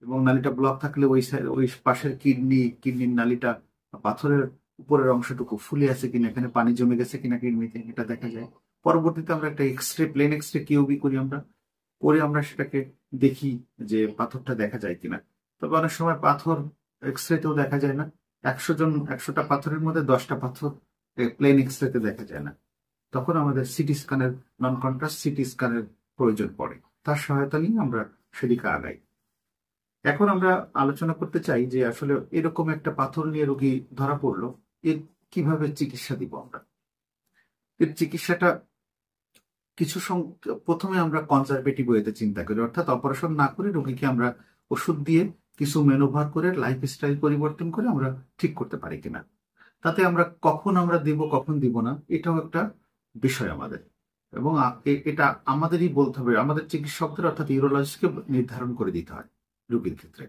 এবং নালীটা ব্লক থাকলে ওই পাশের কিডনির নালীটা পাথরের উপরের অংশটুকু ফুলে আছে কিনা, এখানে পানি জমে গেছে কিনা কিডনিতে, এটা দেখা যায়। পরবর্তীতে আমরা একটা প্লেন এক্সরে কিউবি করি আমরা, করে আমরা সেটাকে দেখি যে পাথরটা দেখা যায় কিনা। তবে অনেক সময় পাথর এক্সরেতেও দেখা যায় না। 100টা পাথরের মধ্যে 10টা পাথর প্লেন এক্সরেতে দেখা যায় না। তখন আমাদের সিটি স্ক্যানের, নন কন্ট্রাস্ট সিটি স্ক্যানের প্রয়োজন পড়ে। তার সহায়তা নিয়ে আমরা সেদিকে আগাই। এখন আমরা আলোচনা করতে চাই যে আসলে এরকম একটা পাথর নিয়ে রোগী ধরা পড়লো, এর কিভাবে চিকিৎসা দিব আমরা। এর চিকিৎসাটা প্রথমে আমরা কনজারভেটিভ ওয়েতে চিন্তা করি, অর্থাৎ অপারেশন না করে রোগীকে আমরা ওষুধ দিয়ে কিছু ম্যানুভার করে লাইফস্টাইল পরিবর্তন করে আমরা ঠিক করতে পারি কিনা। তাতে আমরা কখন আমরা দিব কখন দিব না এটাও একটা বিষয় আমাদের। এবং এটা আমাদেরই বলতে হবে, আমাদের চিকিৎসকদের অর্থাৎ ইউরোলজিস্টকে নির্ধারণ করে দিতে হয় রোগীর ক্ষেত্রে।